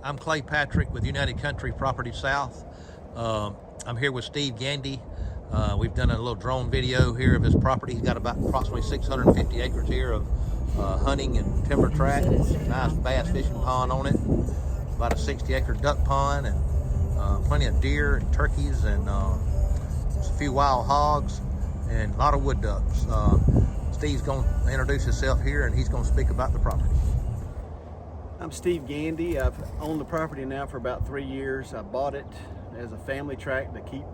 I'm Clay Patrick with United Country Property South. I'm here with Steve Gandy. We've done a little drone video here of his property. He's got about approximately 650 acres here of hunting and timber tract. Nice bass fishing pond on it. About a 60-acre duck pond and plenty of deer and turkeys and a few wild hogs and a lot of wood ducks. Steve's going to introduce himself here and he's going to speak about the property. I'm Steve Gandy. I've owned the property now for about 3 years. I bought it as a family tract to keep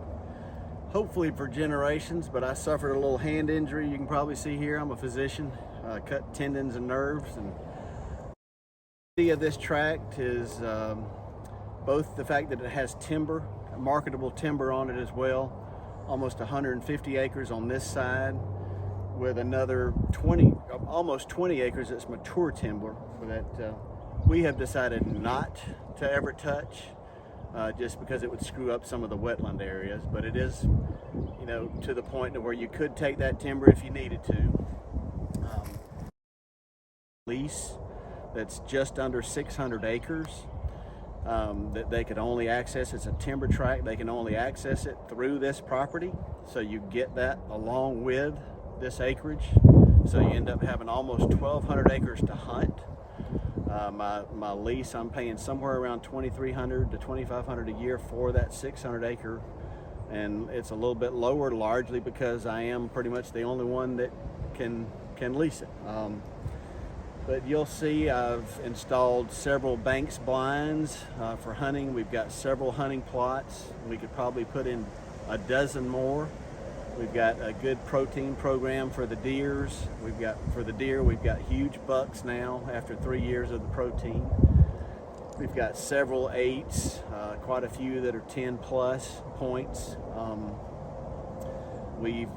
hopefully for generations, but I suffered a little hand injury. You can probably see here, I'm a physician. Cut tendons and nerves. And the of this tract is both the fact that it has timber, marketable timber on it as well, almost 150 acres on this side, with another almost 20 acres that's mature timber that we have decided not to ever touch, just because it would screw up some of the wetland areas. But it is, you know, to the point to where you could take that timber if you needed to. Lease that's just under 600 acres that they could only access. It's a timber tract. They can only access it through this property. So you get that along with this acreage. So you end up having almost 1,200 acres to hunt. My lease, I'm paying somewhere around $2,300 to $2,500 a year for that 600 acre. And it's a little bit lower, largely because I am pretty much the only one that can lease it. But you'll see I've installed several banks blinds for hunting. We've got several hunting plots. We could probably put in a dozen more. We've got a good protein program for the deers. For the deer, we've got huge bucks now after 3 years of the protein. We've got several 8s, quite a few that are 10 plus points. We've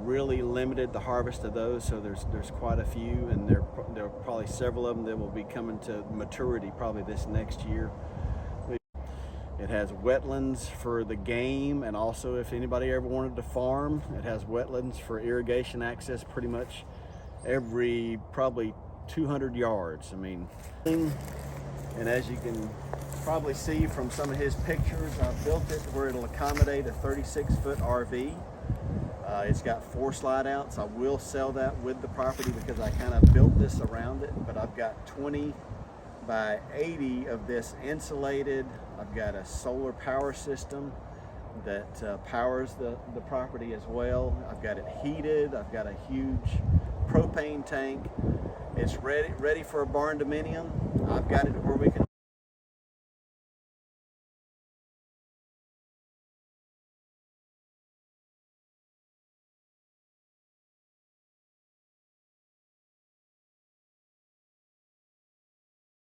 really limited the harvest of those, so there's quite a few, and there are probably several of them that will be coming to maturity probably this next year. It has wetlands for the game, and also if anybody ever wanted to farm, it has wetlands for irrigation access pretty much every probably 200 yards. I mean, and as you can probably see from some of his pictures, I built it where it'll accommodate a 36-foot RV. It's got 4 slide outs. I will sell that with the property because I kind of built this around it, but I've got 20 by 80 of this insulated. I've got a solar power system that powers the property as well. I've got it heated. I've got a huge propane tank. It's ready for a barn dominium. I've got it where we can